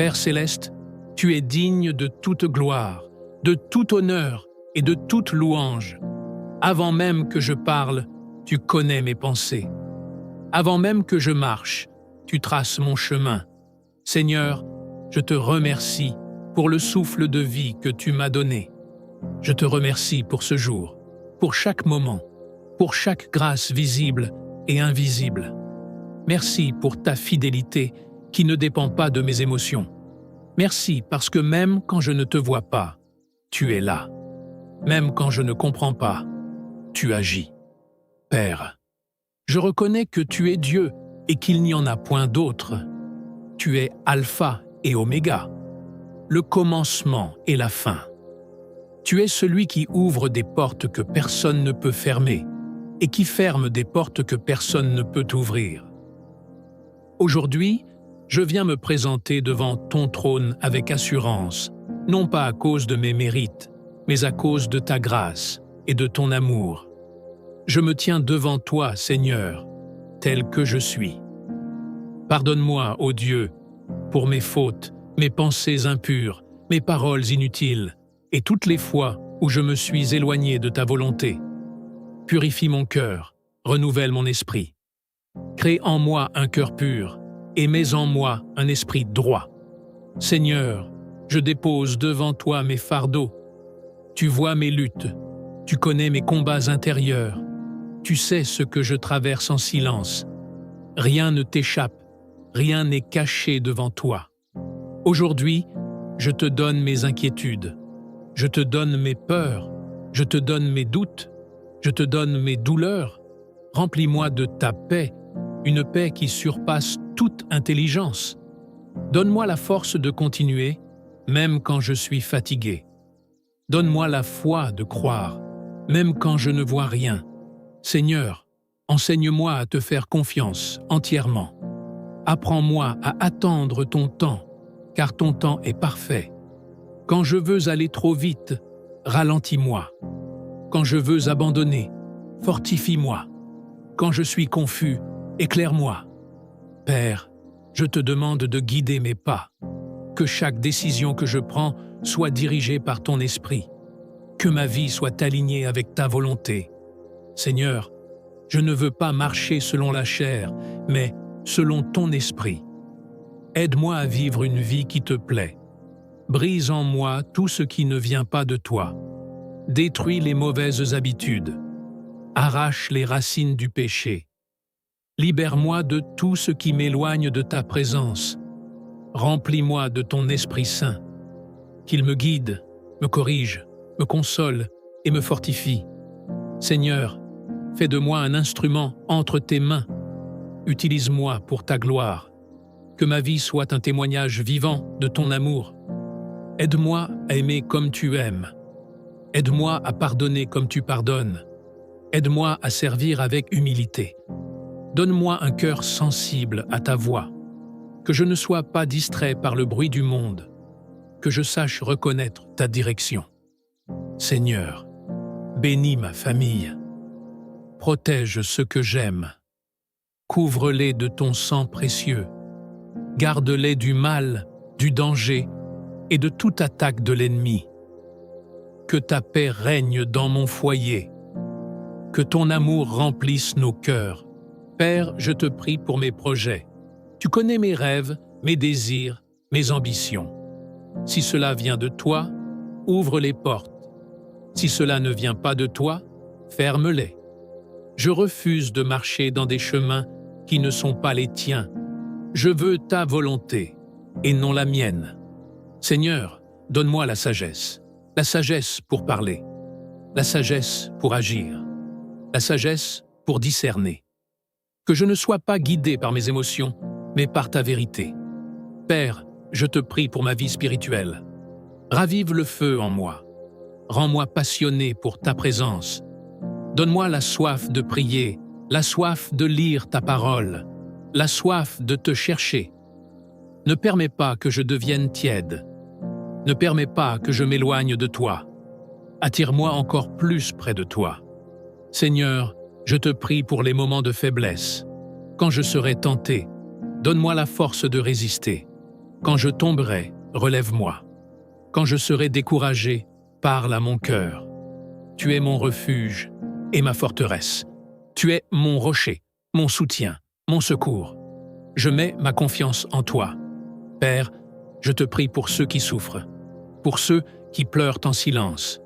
Père céleste, tu es digne de toute gloire, de tout honneur et de toute louange. Avant même que je parle, tu connais mes pensées. Avant même que je marche, tu traces mon chemin. Seigneur, je te remercie pour le souffle de vie que tu m'as donné. Je te remercie pour ce jour, pour chaque moment, pour chaque grâce visible et invisible. Merci pour ta fidélité qui ne dépend pas de mes émotions. Merci parce que même quand je ne te vois pas, tu es là. Même quand je ne comprends pas, tu agis. Père, je reconnais que tu es Dieu et qu'il n'y en a point d'autre. Tu es Alpha et Oméga, le commencement et la fin. Tu es celui qui ouvre des portes que personne ne peut fermer et qui ferme des portes que personne ne peut ouvrir. Aujourd'hui, je viens me présenter devant ton trône avec assurance, non pas à cause de mes mérites, mais à cause de ta grâce et de ton amour. Je me tiens devant toi, Seigneur, tel que je suis. Pardonne-moi, ô Dieu, pour mes fautes, mes pensées impures, mes paroles inutiles, et toutes les fois où je me suis éloigné de ta volonté. Purifie mon cœur, renouvelle mon esprit. Crée en moi un cœur pur, et mets en moi un esprit droit. Seigneur, je dépose devant toi mes fardeaux. Tu vois mes luttes, tu connais mes combats intérieurs, tu sais ce que je traverse en silence. Rien ne t'échappe, rien n'est caché devant toi. Aujourd'hui, je te donne mes inquiétudes, je te donne mes peurs, je te donne mes doutes, je te donne mes douleurs. Remplis-moi de ta paix, une paix qui surpasse toute intelligence. Donne-moi la force de continuer, même quand je suis fatigué. Donne-moi la foi de croire, même quand je ne vois rien. Seigneur, enseigne-moi à te faire confiance entièrement. Apprends-moi à attendre ton temps, car ton temps est parfait. Quand je veux aller trop vite, ralentis-moi. Quand je veux abandonner, fortifie-moi. Quand je suis confus, éclaire-moi. Père, je te demande de guider mes pas, que chaque décision que je prends soit dirigée par ton esprit, que ma vie soit alignée avec ta volonté. Seigneur, je ne veux pas marcher selon la chair, mais selon ton esprit. Aide-moi à vivre une vie qui te plaît. Brise en moi tout ce qui ne vient pas de toi. Détruis les mauvaises habitudes. Arrache les racines du péché. Libère-moi de tout ce qui m'éloigne de ta présence. Remplis-moi de ton Esprit Saint, qu'il me guide, me corrige, me console et me fortifie. Seigneur, fais de moi un instrument entre tes mains. Utilise-moi pour ta gloire. Que ma vie soit un témoignage vivant de ton amour. Aide-moi à aimer comme tu aimes. Aide-moi à pardonner comme tu pardonnes. Aide-moi à servir avec humilité. Donne-moi un cœur sensible à ta voix. Que je ne sois pas distrait par le bruit du monde. Que je sache reconnaître ta direction. Seigneur, bénis ma famille. Protège ceux que j'aime. Couvre-les de ton sang précieux. Garde-les du mal, du danger et de toute attaque de l'ennemi. Que ta paix règne dans mon foyer. Que ton amour remplisse nos cœurs. Père, je te prie pour mes projets. Tu connais mes rêves, mes désirs, mes ambitions. Si cela vient de toi, ouvre les portes. Si cela ne vient pas de toi, ferme-les. Je refuse de marcher dans des chemins qui ne sont pas les tiens. Je veux ta volonté et non la mienne. Seigneur, donne-moi la sagesse pour parler, la sagesse pour agir, la sagesse pour discerner. Que je ne sois pas guidé par mes émotions, mais par ta vérité. Père, je te prie pour ma vie spirituelle. Ravive le feu en moi. Rends-moi passionné pour ta présence. Donne-moi la soif de prier, la soif de lire ta parole, la soif de te chercher. Ne permets pas que je devienne tiède. Ne permets pas que je m'éloigne de toi. Attire-moi encore plus près de toi. Seigneur, je te prie pour les moments de faiblesse. Quand je serai tenté, donne-moi la force de résister. Quand je tomberai, relève-moi. Quand je serai découragé, parle à mon cœur. Tu es mon refuge et ma forteresse. Tu es mon rocher, mon soutien, mon secours. Je mets ma confiance en toi. Père, je te prie pour ceux qui souffrent, pour ceux qui pleurent en silence,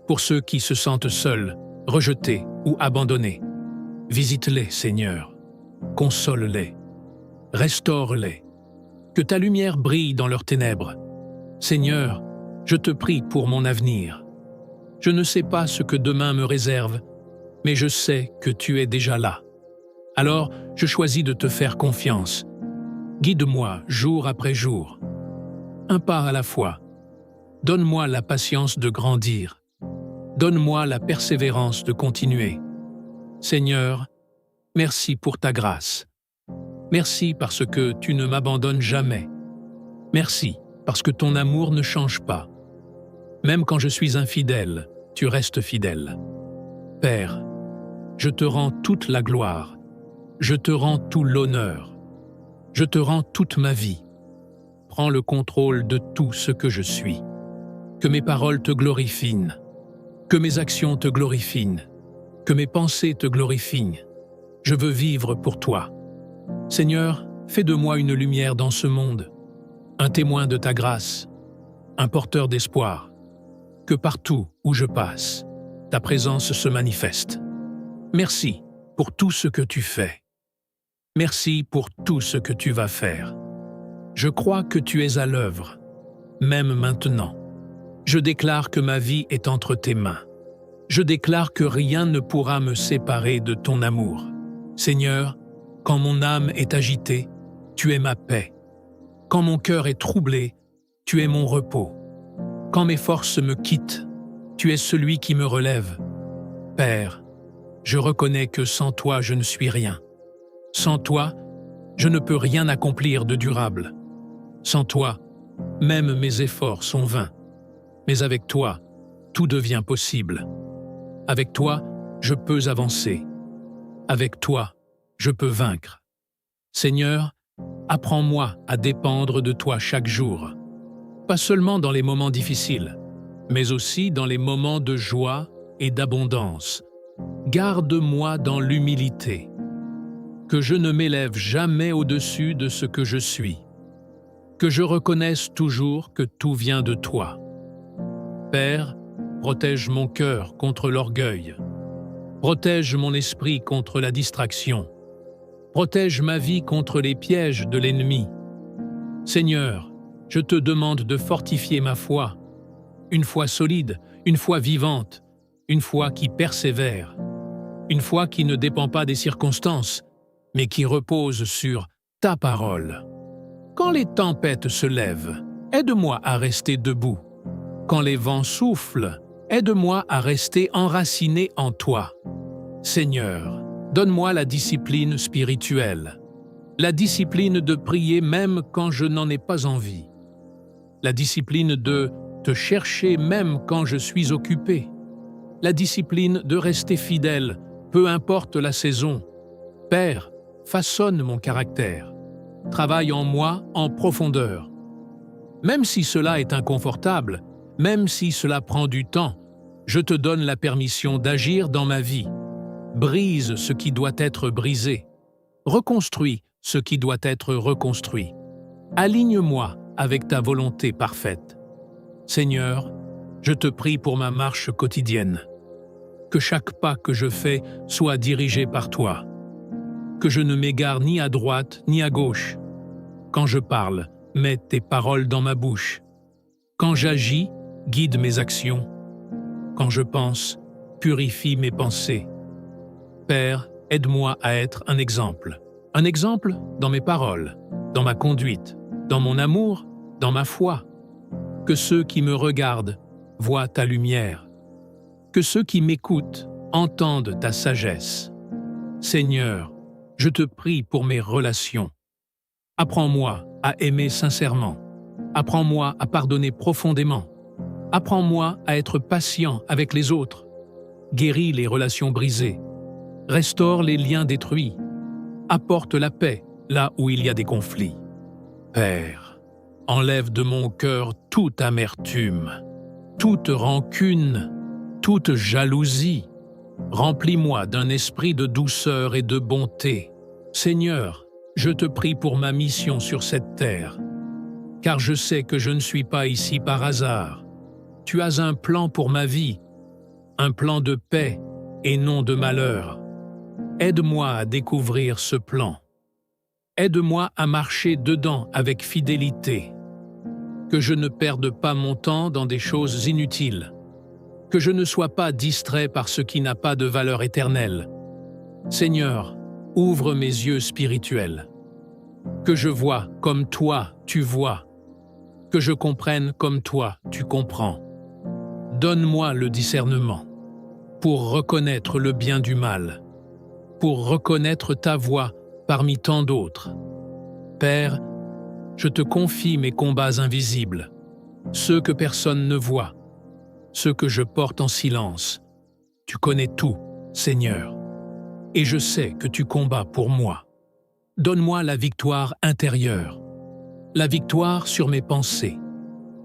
pour ceux qui se sentent seuls, rejetés ou abandonnés. Visite-les, Seigneur. Console-les. Restaure-les. Que ta lumière brille dans leurs ténèbres. Seigneur, je te prie pour mon avenir. Je ne sais pas ce que demain me réserve, mais je sais que tu es déjà là. Alors, je choisis de te faire confiance. Guide-moi jour après jour. Un pas à la fois. Donne-moi la patience de grandir. Donne-moi la persévérance de continuer. Seigneur, merci pour ta grâce. Merci parce que tu ne m'abandonnes jamais. Merci parce que ton amour ne change pas. Même quand je suis infidèle, tu restes fidèle. Père, je te rends toute la gloire. Je te rends tout l'honneur. Je te rends toute ma vie. Prends le contrôle de tout ce que je suis. Que mes paroles te glorifient. Que mes actions te glorifient. Que mes pensées te glorifient. Je veux vivre pour toi. Seigneur, fais de moi une lumière dans ce monde, un témoin de ta grâce, un porteur d'espoir. Que partout où je passe, ta présence se manifeste. Merci pour tout ce que tu fais. Merci pour tout ce que tu vas faire. Je crois que tu es à l'œuvre, même maintenant. Je déclare que ma vie est entre tes mains. Je déclare que rien ne pourra me séparer de ton amour. Seigneur, quand mon âme est agitée, tu es ma paix. Quand mon cœur est troublé, tu es mon repos. Quand mes forces me quittent, tu es celui qui me relève. Père, je reconnais que sans toi je ne suis rien. Sans toi, je ne peux rien accomplir de durable. Sans toi, même mes efforts sont vains. Mais avec toi, tout devient possible. Avec toi, je peux avancer. Avec toi, je peux vaincre. Seigneur, apprends-moi à dépendre de toi chaque jour. Pas seulement dans les moments difficiles, mais aussi dans les moments de joie et d'abondance. Garde-moi dans l'humilité. Que je ne m'élève jamais au-dessus de ce que je suis. Que je reconnaisse toujours que tout vient de toi. Père, protège mon cœur contre l'orgueil. Protège mon esprit contre la distraction. Protège ma vie contre les pièges de l'ennemi. Seigneur, je te demande de fortifier ma foi, une foi solide, une foi vivante, une foi qui persévère, une foi qui ne dépend pas des circonstances, mais qui repose sur ta parole. Quand les tempêtes se lèvent, aide-moi à rester debout. Quand les vents soufflent, aide-moi à rester enraciné en toi. Seigneur, donne-moi la discipline spirituelle, la discipline de prier même quand je n'en ai pas envie, la discipline de te chercher même quand je suis occupé, la discipline de rester fidèle, peu importe la saison. Père, façonne mon caractère, travaille en moi en profondeur. Même si cela est inconfortable, même si cela prend du temps, je te donne la permission d'agir dans ma vie. Brise ce qui doit être brisé. Reconstruis ce qui doit être reconstruit. Aligne-moi avec ta volonté parfaite. Seigneur, je te prie pour ma marche quotidienne. Que chaque pas que je fais soit dirigé par toi. Que je ne m'égare ni à droite ni à gauche. Quand je parle, mets tes paroles dans ma bouche. Quand j'agis, guide mes actions. Quand je pense, purifie mes pensées. Père, aide-moi à être un exemple. Un exemple dans mes paroles, dans ma conduite, dans mon amour, dans ma foi. Que ceux qui me regardent voient ta lumière. Que ceux qui m'écoutent entendent ta sagesse. Seigneur, je te prie pour mes relations. Apprends-moi à aimer sincèrement. Apprends-moi à pardonner profondément. Apprends-moi à être patient avec les autres. Guéris les relations brisées. Restaure les liens détruits. Apporte la paix là où il y a des conflits. Père, Enlève de mon cœur toute amertume, toute rancune, toute jalousie. Remplis-moi d'un esprit de douceur et de bonté. Seigneur, je te prie pour ma mission sur cette terre, car je sais que je ne suis pas ici par hasard. Tu as un plan pour ma vie, un plan de paix et non de malheur. Aide-moi à découvrir ce plan. Aide-moi à marcher dedans avec fidélité. Que je ne perde pas mon temps dans des choses inutiles. Que je ne sois pas distrait par ce qui n'a pas de valeur éternelle. Seigneur, ouvre mes yeux spirituels. Que je vois comme toi, tu vois. Que je comprenne comme toi, tu comprends. Donne-moi le discernement pour reconnaître le bien du mal, pour reconnaître ta voix parmi tant d'autres. Père, je te confie mes combats invisibles, ceux que personne ne voit, ceux que je porte en silence. Tu connais tout, Seigneur, et je sais que tu combats pour moi. Donne-moi la victoire intérieure, la victoire sur mes pensées,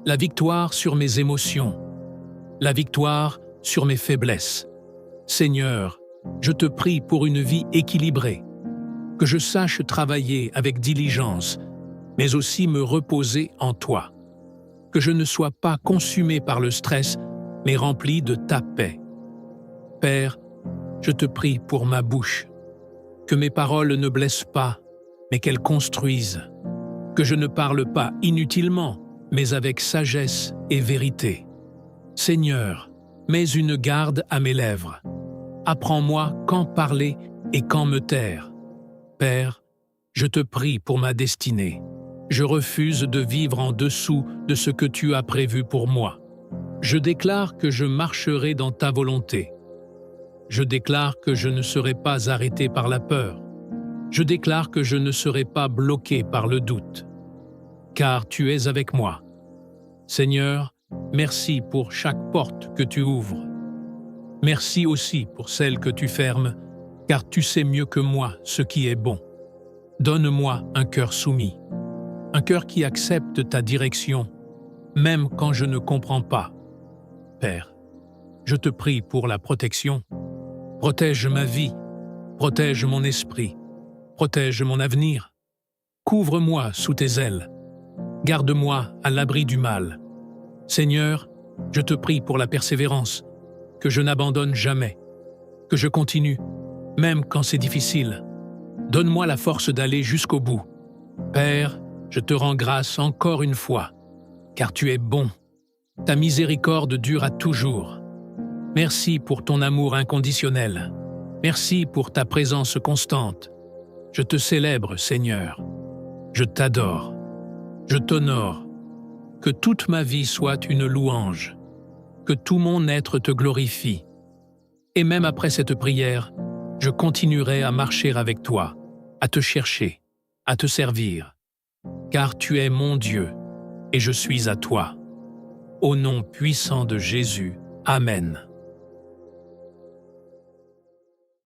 la victoire sur mes émotions, la victoire sur mes faiblesses. Seigneur, je te prie pour une vie équilibrée, que je sache travailler avec diligence, mais aussi me reposer en toi, que je ne sois pas consumé par le stress, mais rempli de ta paix. Père, je te prie pour ma bouche, que mes paroles ne blessent pas, mais qu'elles construisent, que je ne parle pas inutilement, mais avec sagesse et vérité. Seigneur, mets une garde à mes lèvres. Apprends-moi quand parler et quand me taire. Père, je te prie pour ma destinée. Je refuse de vivre en dessous de ce que tu as prévu pour moi. Je déclare que je marcherai dans ta volonté. Je déclare que je ne serai pas arrêté par la peur. Je déclare que je ne serai pas bloqué par le doute. Car tu es avec moi. Seigneur, merci pour chaque porte que tu ouvres. Merci aussi pour celle que tu fermes, car tu sais mieux que moi ce qui est bon. Donne-moi un cœur soumis, un cœur qui accepte ta direction, même quand je ne comprends pas. Père, je te prie pour la protection. Protège ma vie, protège mon esprit, protège mon avenir. Couvre-moi sous tes ailes. Garde-moi à l'abri du mal. Seigneur, je te prie pour la persévérance, que je n'abandonne jamais, que je continue, même quand c'est difficile. Donne-moi la force d'aller jusqu'au bout. Père, je te rends grâce encore une fois, car tu es bon. Ta miséricorde dure à toujours. Merci pour ton amour inconditionnel. Merci pour ta présence constante. Je te célèbre, Seigneur. Je t'adore. Je t'honore. Que toute ma vie soit une louange. Que tout mon être te glorifie. Et même après cette prière, je continuerai à marcher avec toi, à te chercher, à te servir. Car tu es mon Dieu, et je suis à toi. Au nom puissant de Jésus. Amen.